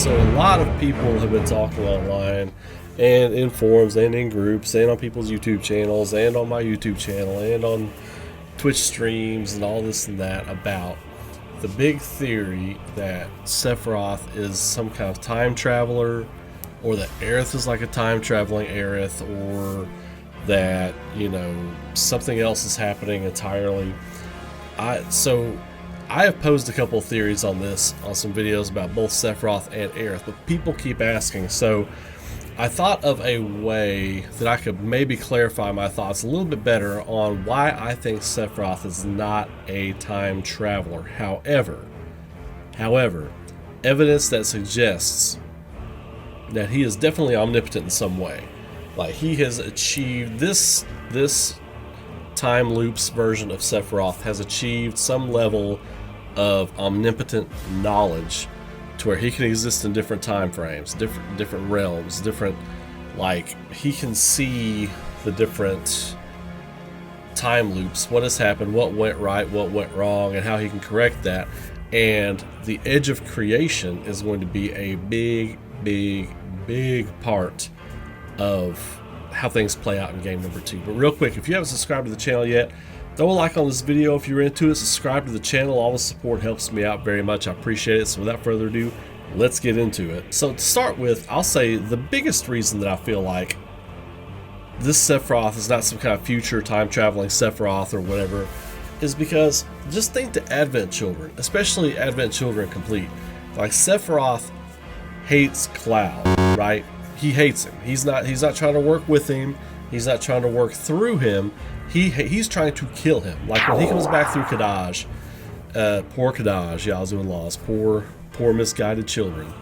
So a lot of people have been talking online and in forums and in groups and on people's YouTube channels and on my YouTube channel and on Twitch streams and all this and that about the big theory that Sephiroth is some kind of time traveler, or that Aerith is like a time traveling Aerith, or that, you know, something else is happening entirely. So I have posed a couple of theories on this on some videos about both Sephiroth and Aerith, but people keep asking, so I thought of a way that I could maybe clarify my thoughts a little bit better on why I think Sephiroth is not a time traveler. However, evidence that suggests that he is definitely omnipotent in some way. Like, he has achieved this time loops version of Sephiroth has achieved some level of omnipotent knowledge to where he can exist in different time frames, different realms, different, like, he can see the different time loops, what has happened, what went right, what went wrong, and how he can correct that. And the edge of creation is going to be a big part of how things play out in game number 2. But real quick, if you haven't subscribed to the channel yet, throw a like on this video if you're into it. Subscribe to the channel. All the support helps me out very much. I appreciate it. So without further ado, let's get into it. So to start with, I'll say the biggest reason that I feel like this Sephiroth is not some kind of future time traveling Sephiroth or whatever is because just think the Advent Children, especially Advent Children Complete. Like, Sephiroth hates Cloud, right? He hates him. He's not trying to work with him. He's not trying to work through him. He's trying to kill him. Like, when he comes back through Kadaj, poor Kadaj, Yazoo in-laws, poor misguided children.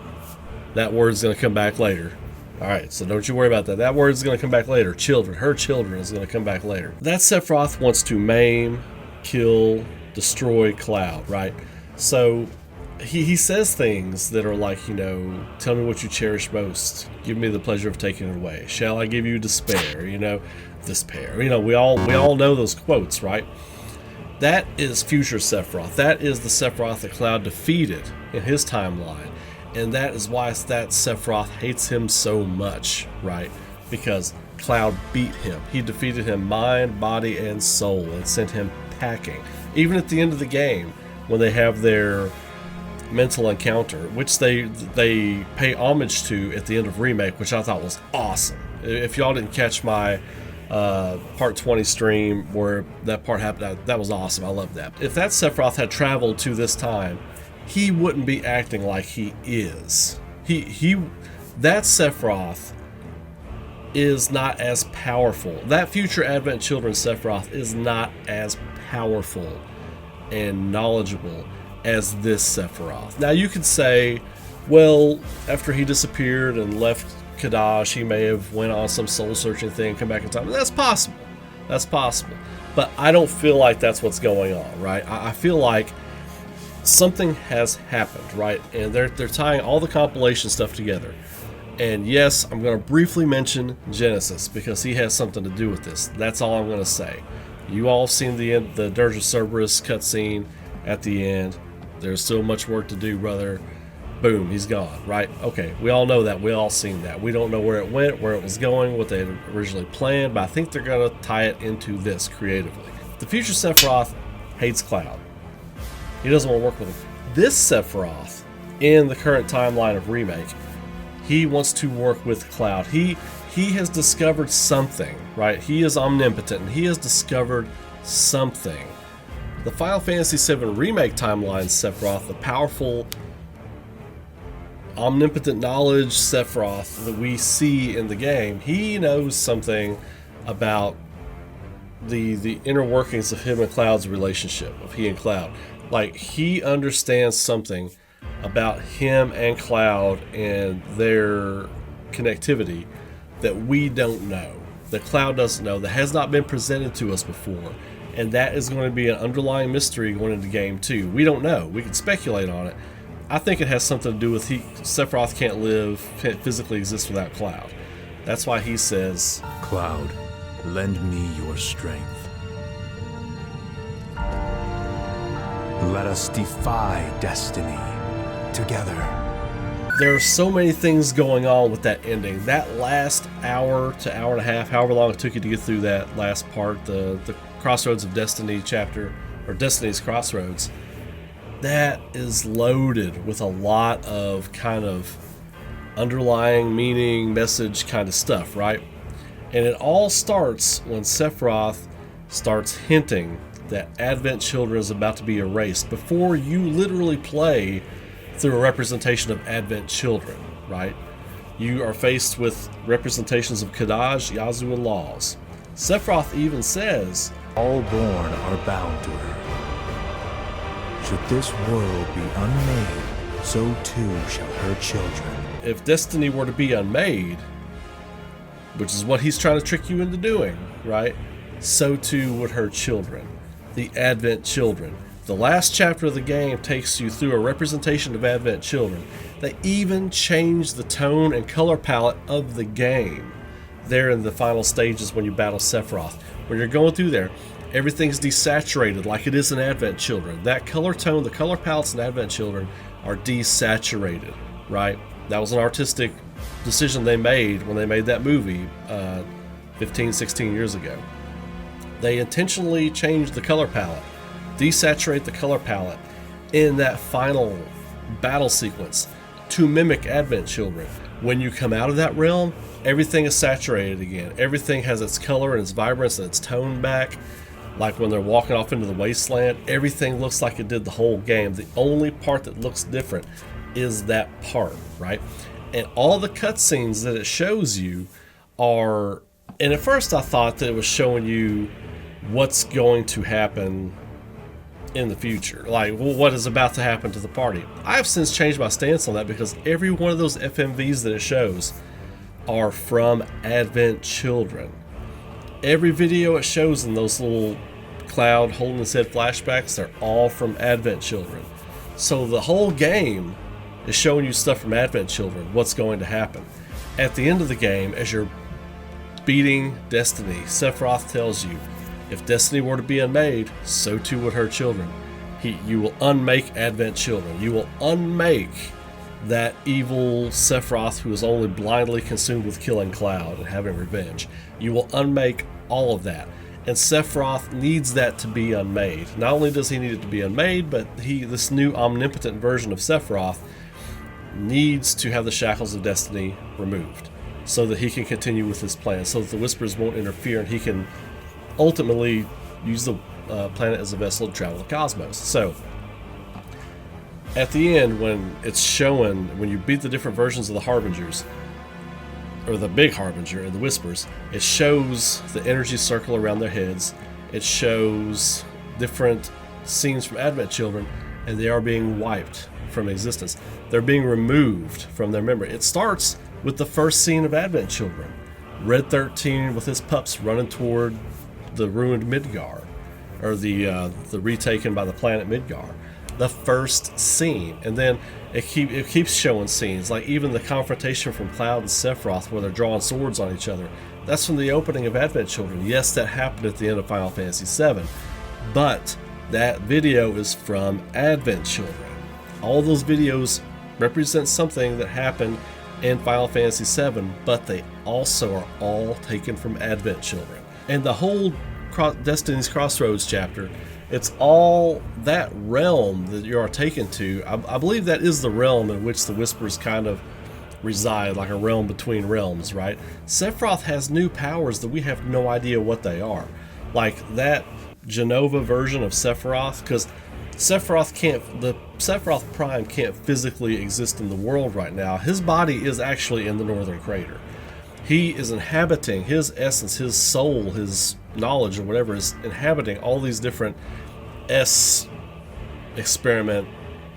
That word's gonna come back later. Alright, so don't you worry about that. That word's gonna come back later. Children, her children is gonna come back later. That Sephiroth wants to maim, kill, destroy Cloud, right? So he says things that are like, you know, tell me what you cherish most. Give me the pleasure of taking it away. Shall I give you despair? You know, despair. You know, we all know those quotes, right? That is future Sephiroth. That is the Sephiroth that Cloud defeated in his timeline. And that is why that Sephiroth hates him so much, right? Because Cloud beat him. He defeated him mind, body, and soul and sent him packing. Even at the end of the game, when they have their mental encounter, which they pay homage to at the end of Remake, which I thought was awesome. If y'all didn't catch my part 20 stream where that part happened, that was awesome. I love that. If that Sephiroth had traveled to this time, he wouldn't be acting like he is. That Sephiroth is not as powerful. That future Advent Children Sephiroth is not as powerful and knowledgeable as this Sephiroth. Now you could say, well, after he disappeared and left Kadaj, he may have went on some soul-searching thing and come back in time. That's possible. That's possible. But I don't feel like that's what's going on, right? I feel like something has happened, right? And they're tying all the compilation stuff together. And yes, I'm going to briefly mention Genesis because he has something to do with this. That's all I'm going to say. You all have seen the Dirge of Cerberus cutscene at the end. There's still much work to do, brother. Boom, he's gone, right? Okay, we all know that. We all seen that. We don't know where it went, where it was going, what they had originally planned, but I think they're going to tie it into this creatively. The future Sephiroth hates Cloud. He doesn't want to work with him. This Sephiroth, in the current timeline of Remake, he wants to work with Cloud. He has discovered something, right? He is omnipotent, and he has discovered something. The Final Fantasy VII Remake timeline Sephiroth, the powerful, omnipotent knowledge Sephiroth that we see in the game, he knows something about the inner workings of him and Cloud's relationship, of he and Cloud. Like, he understands something about him and Cloud and their connectivity that we don't know, that Cloud doesn't know, that has not been presented to us before. And that is going to be an underlying mystery going into game 2. We don't know. We can speculate on it. I think it has something to do with Sephiroth can't physically exist without Cloud. That's why he says, Cloud, lend me your strength. Let us defy destiny together. There are so many things going on with that ending. That last hour to hour and a half, however long it took you to get through that last part, the Crossroads of Destiny chapter, or Destiny's Crossroads, that is loaded with a lot of kind of underlying meaning, message kind of stuff, right? And it all starts when Sephiroth starts hinting that Advent Children is about to be erased before you literally play through a representation of Advent Children, right? You are faced with representations of Kadaj, Yazoo, and Laws. Sephiroth even says, All born are bound to her. Should this world be unmade, so too shall her children. if Destiny were to be unmade, which is what he's trying to trick you into doing, right? So too would her children, the Advent Children. The last chapter of the game takes you through a representation of Advent Children. They even changed the tone and color palette of the game there in the final stages when you battle Sephiroth. When you're going through there, everything's desaturated like it is in Advent Children. That color tone, the color palettes in Advent Children are desaturated, right? That was an artistic decision they made when they made that movie 15, 16 years ago. They intentionally changed the color palette, desaturate the color palette in that final battle sequence to mimic Advent Children. When you come out of that realm, everything is saturated again. Everything has its color and its vibrance and its tone back. Like when they're walking off into the wasteland, everything looks like it did the whole game. The only part that looks different is that part, right? And all the cutscenes that it shows you are... And at first I thought that it was showing you what's going to happen in the future, like what is about to happen to the party. I've since changed my stance on that because every one of those FMVs that it shows are from Advent Children. Every video it shows in those little Cloud holding his head flashbacks, they're all from Advent Children. So the whole game is showing you stuff from Advent Children, what's going to happen. At the end of the game, as you're beating Destiny, Sephiroth tells you, if Destiny were to be unmade, so too would her children. You will unmake Advent Children. You will unmake that evil Sephiroth who is only blindly consumed with killing Cloud and having revenge. You will unmake all of that. And Sephiroth needs that to be unmade. Not only does he need it to be unmade, but this new omnipotent version of Sephiroth needs to have the shackles of Destiny removed so that he can continue with his plan, so that the Whispers won't interfere and he can ultimately use the planet as a vessel to travel the cosmos. So at the end, when it's showing, when you beat the different versions of the Harbingers, or the big Harbinger and the Whispers, it shows the energy circle around their heads. It shows different scenes from Advent Children, and they are being wiped from existence. They're being removed from their memory. It starts with the first scene of Advent Children. Red 13 with his pups running toward the ruined Midgar, or the retaken by the planet Midgar. The first scene, and then it keeps showing scenes, like even the confrontation from Cloud and Sephiroth where they're drawing swords on each other. That's from the opening of Advent Children. Yes, that happened at the end of Final Fantasy VII, but that video is from Advent Children. All those videos represent something that happened in Final Fantasy VII, but they also are all taken from Advent Children. And the whole Destiny's Crossroads chapter, it's all that realm that you are taken to. I believe that is the realm in which the Whispers kind of reside, like a realm between realms, right? Sephiroth has new powers that we have no idea what they are. Like that Genova version of Sephiroth, because the Sephiroth Prime can't physically exist in the world right now. His body is actually in the Northern Crater. He is inhabiting, his essence, his soul, his knowledge or whatever is inhabiting all these different experiment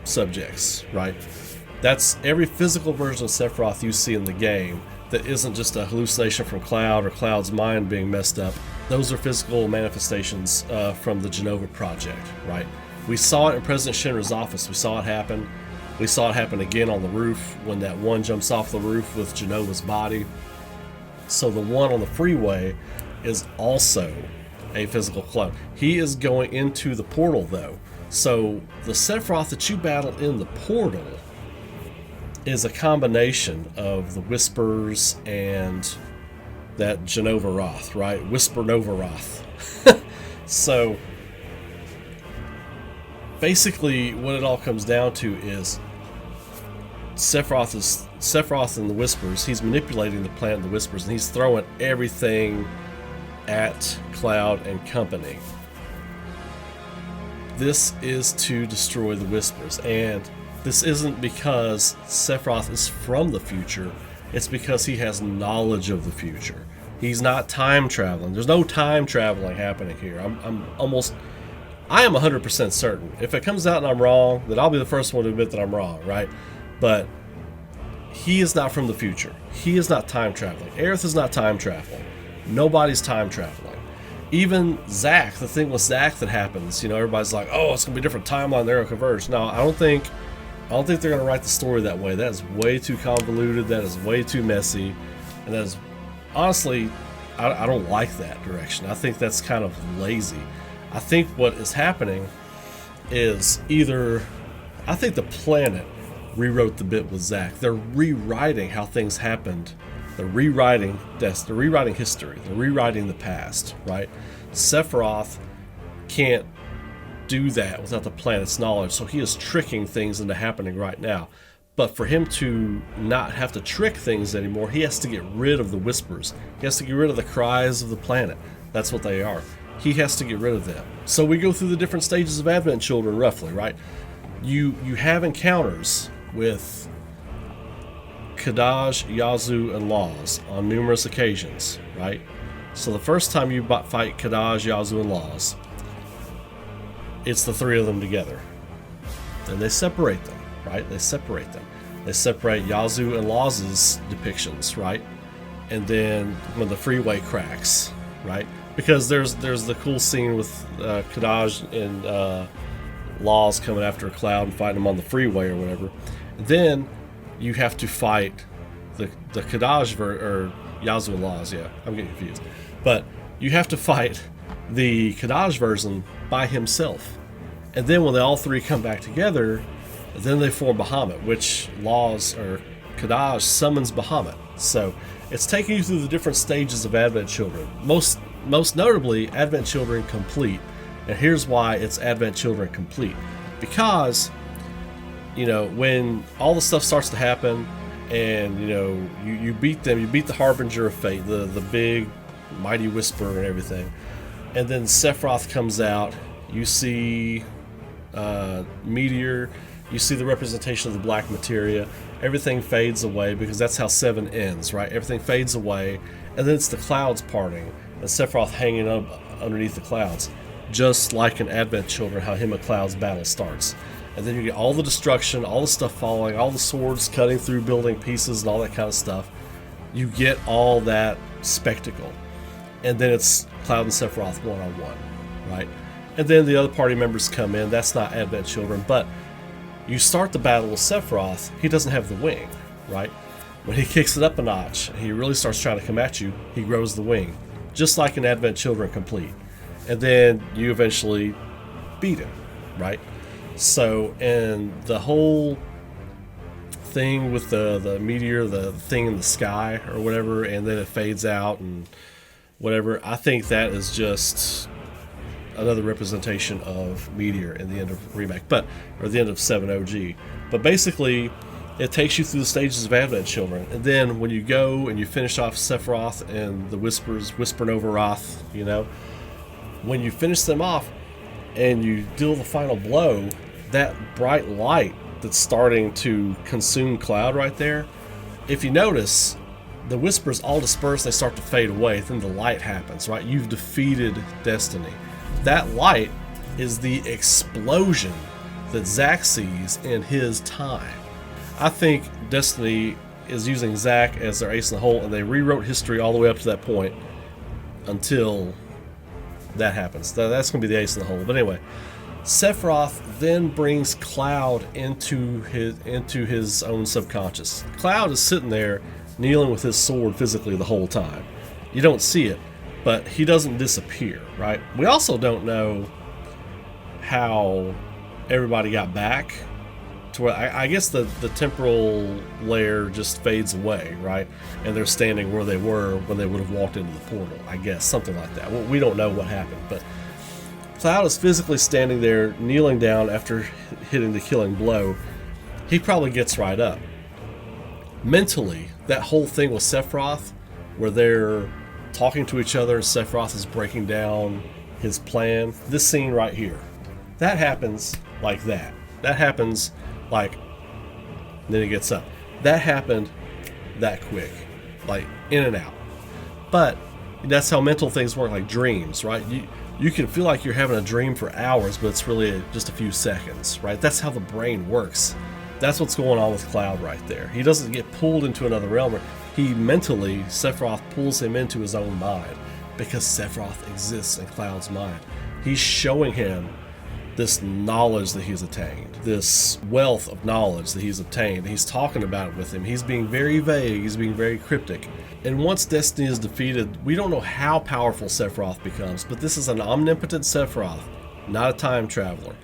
subjects, right? That's every physical version of Sephiroth you see in the game that isn't just a hallucination from Cloud or Cloud's mind being messed up. Those are physical manifestations from the Genova Project, right? We saw it in President Shinra's office. We saw it happen. We saw it happen again on the roof when that one jumps off the roof with Genova's body. So the one on the freeway is also a physical clone. He is going into the portal though. So the Sephiroth that you battle in the portal is a combination of the Whispers and that Genova Roth, right? Whisper Nova Roth. So basically what it all comes down to is Sephiroth and the Whispers. He's manipulating the planet and the Whispers, and he's throwing everything at Cloud and company. This is to destroy the Whispers, and this isn't because Sephiroth is from the future. It's because he has knowledge of the future. He's not time traveling. There's no time traveling happening here. I am 100% certain. If it comes out and I'm wrong, then I'll be the first one to admit that I'm wrong, right? But he is not from the future. He is not time traveling. Aerith is not time traveling. Nobody's time traveling. Even Zack, the thing with Zack that happens, everybody's like, oh, it's gonna be a different timeline, they're gonna converge. No, I don't think they're gonna write the story that way. That is way too convoluted, that is way too messy, and that is honestly, I don't like that direction. I think that's kind of lazy. I think what is happening is I think the planet rewrote the bit with Zack. They're rewriting how things happened. They're rewriting history. They're rewriting the past, right? Sephiroth can't do that without the planet's knowledge, so he is tricking things into happening right now. But for him to not have to trick things anymore, he has to get rid of the Whispers. He has to get rid of the cries of the planet. That's what they are. He has to get rid of them. So we go through the different stages of Advent Children, roughly, right? You have encounters with Kadaj, Yazoo, and Laws on numerous occasions, right? So the first time you fight Kadaj, Yazoo, and Laws, it's the three of them together. Then they separate them, right? They separate Yazoo and Laws' depictions, right? And then when the freeway cracks, right? Because there's the cool scene with Kadaj and Laws coming after Cloud and fighting him on the freeway or whatever. Then you have to fight the Kadaj or Yazoo and Laws, yeah, I'm getting confused. But you have to fight the Kadaj version by himself. And then when they all three come back together, then they form Bahamut, which Laws or Kadaj summons Bahamut. So it's taking you through the different stages of Advent Children. Most notably, Advent Children Complete. And here's why it's Advent Children Complete. Because, when all the stuff starts to happen and, you beat them, you beat the Harbinger of Fate, the big mighty Whisper and everything. And then Sephiroth comes out, you see Meteor, you see the representation of the black materia, everything fades away because that's how 7 ends, right? Everything fades away, and then it's the clouds parting, and Sephiroth hanging up underneath the clouds, just like in Advent Children, how him and Cloud's battle starts. And then you get all the destruction, all the stuff falling, all the swords cutting through building pieces and all that kind of stuff. You get all that spectacle. And then it's Cloud and Sephiroth one-on-one, right? And then the other party members come in. That's not Advent Children, but you start the battle with Sephiroth, he doesn't have the wing, right? When he kicks it up a notch and he really starts trying to come at you, he grows the wing, just like in Advent Children Complete. And then you eventually beat him, right? So, and the whole thing with the meteor, the thing in the sky or whatever, and then it fades out and whatever, I think that is just another representation of Meteor in the end of Remake, or the end of 7 OG. But basically, it takes you through the stages of Advent Children, and then when you go and you finish off Sephiroth and the Whispers, Whisper Nova Roth, when you finish them off and you deal the final blow, that bright light that's starting to consume Cloud right there, if you notice, the Whispers all disperse, they start to fade away, then the light happens, right? You've defeated Destiny. That light is the explosion that Zack sees in his time. I think Destiny is using Zack as their ace in the hole, and they rewrote history all the way up to that point until that happens. That's going to be the ace in the hole. But anyway, Sephiroth then brings Cloud into his own subconscious. Cloud is sitting there kneeling with his sword physically the whole time. You don't see it, but he doesn't disappear, right? We also don't know how everybody got back to where I guess the temporal layer just fades away, right? And they're standing where they were when they would have walked into the portal. I guess something like that. Well, we don't know what happened, but Cloud is physically standing there, kneeling down after hitting the killing blow. He probably gets right up. Mentally, that whole thing with Sephiroth, where they're talking to each other, Sephiroth is breaking down his plan. This scene right here, that happens like that. That happens like, then he gets up. That happened that quick, like in and out. But that's how mental things work, like dreams, right? You can feel like you're having a dream for hours, but it's really just a few seconds, right? That's how the brain works. That's what's going on with Cloud right there. He doesn't get pulled into another realm. He mentally, Sephiroth pulls him into his own mind because Sephiroth exists in Cloud's mind. He's showing him this knowledge that he's attained, this wealth of knowledge that he's obtained. He's talking about it with him. He's being very vague. He's being very cryptic. And once Destiny is defeated, we don't know how powerful Sephiroth becomes, but this is an omnipotent Sephiroth, not a time traveler.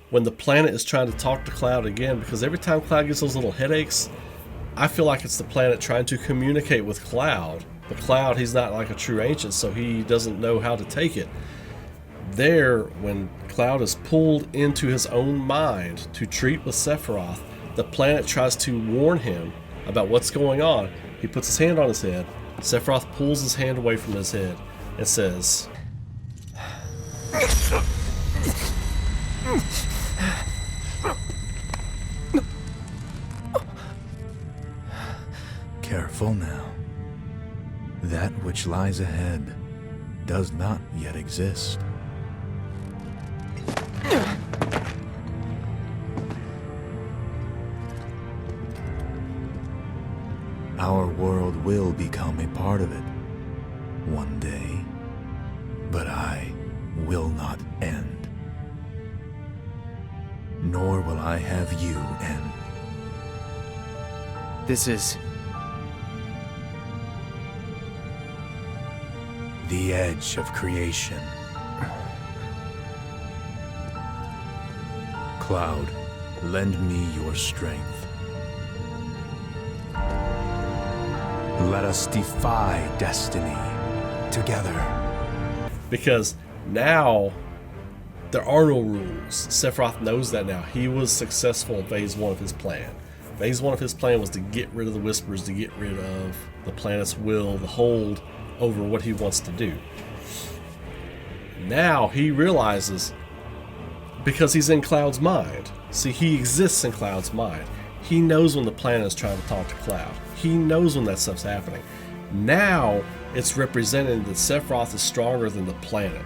When the planet is trying to talk to Cloud again, because every time Cloud gets those little headaches, I feel like it's the planet trying to communicate with Cloud. But Cloud, he's not like a true ancient, so he doesn't know how to take it. There, when Cloud is pulled into his own mind to treat with Sephiroth, the planet tries to warn him about what's going on. He puts his hand on his head. Sephiroth pulls his hand away from his head and says, Careful now. That which lies ahead does not yet exist. Our world will become a part of it one day, but I will not end. Nor will I have you end. This is... the edge of creation. Cloud, lend me your strength. Let us defy destiny together. because now there are no rules. Sephiroth knows that now. He was successful in phase 1 of his plan. Phase 1 of his plan was to get rid of the Whispers, to get rid of the planet's will, the hold over what he wants to do. Now he realizes, because he's in Cloud's mind. See, he exists in Cloud's mind. He knows when the planet is trying to talk to Cloud. He knows when that stuff's happening. Now it's representing that Sephiroth is stronger than the planet,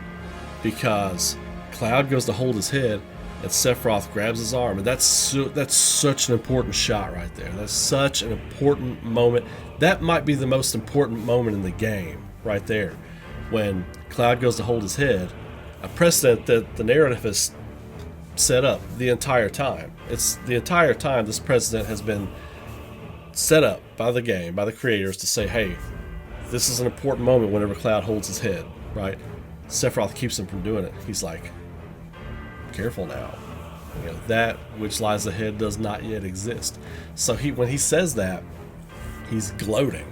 because Cloud goes to hold his head and Sephiroth grabs his arm, and that's such an important shot right there. That's such an important moment. That might be the most important moment in the game right there, when Cloud goes to hold his head, a precedent that the narrative has set up the entire time. It's the entire time this precedent has been set up by the game, by the creators, to say, hey, this is an important moment whenever Cloud holds his head, right? Sephiroth keeps him from doing it. He's like, careful now. You know, that which lies ahead does not yet exist. So when he says that, he's gloating.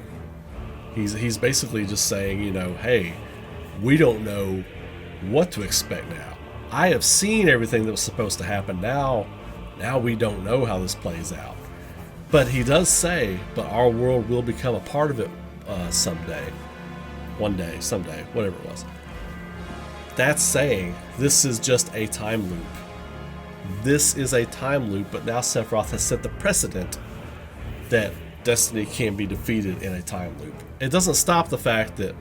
He's basically just saying, you know, hey, we don't know what to expect now. I have seen everything that was supposed to happen. Now we don't know how this plays out. But he does say, but our world will become a part of it someday. One day, someday, whatever it was. That's saying this is just a time loop. This is a time loop, but now Sephiroth has set the precedent that Destiny can be defeated in a time loop. It doesn't stop the fact that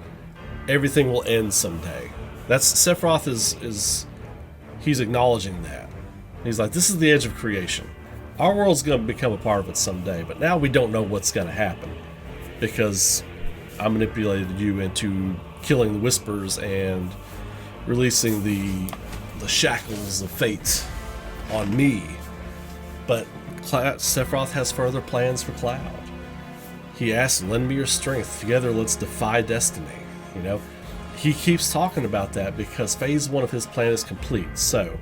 everything will end someday. That's Sephiroth is he's acknowledging that. He's like, this is the edge of creation. Our world's going to become a part of it someday, but now we don't know what's going to happen, because I manipulated you into killing the Whispers and releasing the shackles of fate on me. But Sephiroth has further plans for Cloud. He asks, lend me your strength. Together, let's defy destiny. You know, he keeps talking about that because phase 1 of his plan is complete. So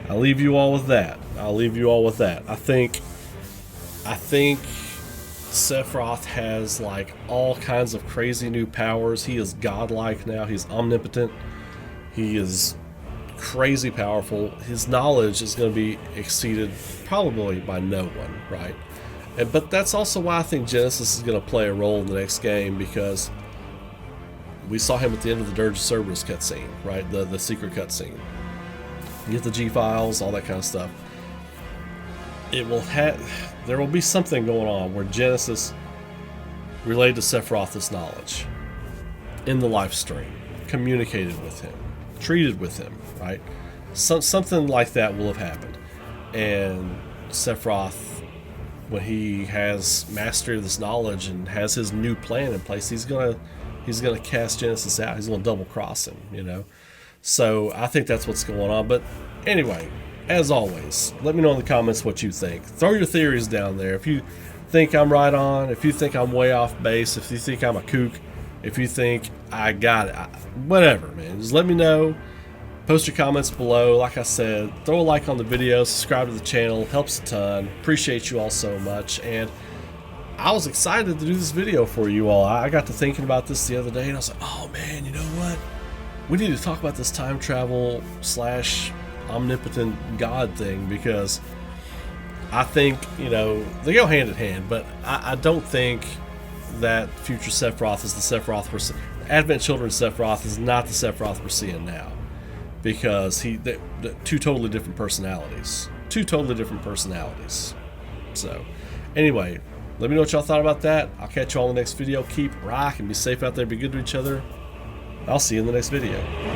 I'll leave you all with that. I'll leave you all with that. I think Sephiroth has like all kinds of crazy new powers. He is godlike now. He's omnipotent. He is crazy powerful. His knowledge is going to be exceeded probably by no one, right? But that's also why I think Genesis is going to play a role in the next game, because we saw him at the end of the Dirge of Cerberus cutscene, right? The secret cutscene. You get the G files, all that kind of stuff. There will be something going on where Genesis relayed to Sephiroth this knowledge in the live stream, communicated with him, treated with him, right? Something like that will have happened, and Sephiroth, when he has mastery of this knowledge and has his new plan in place, he's gonna cast Genesis out. He's gonna double cross him, you know. So I think that's what's going on. But anyway, as always, let me know in the comments what you think. Throw your theories down there. If you think I'm right on, if you think I'm way off base, if you think I'm a kook, if you think I got it, whatever, man. Just let me know. Post your comments below. Like I said, throw a like on the video, subscribe to the channel, helps a ton. Appreciate you all so much. And I was excited to do this video for you all. I got to thinking about this the other day, and I was like, oh man, you know what? We need to talk about this time travel / omnipotent God thing, because I think, you know, they go hand in hand, but I don't think that future Sephiroth is the Sephiroth we're seeing. Advent Children Sephiroth is not the Sephiroth we're seeing now, because they're two totally different personalities. Two totally different personalities. So, anyway, let me know what y'all thought about that. I'll catch you all in the next video. Keep rocking, be safe out there, be good to each other. I'll see you in the next video.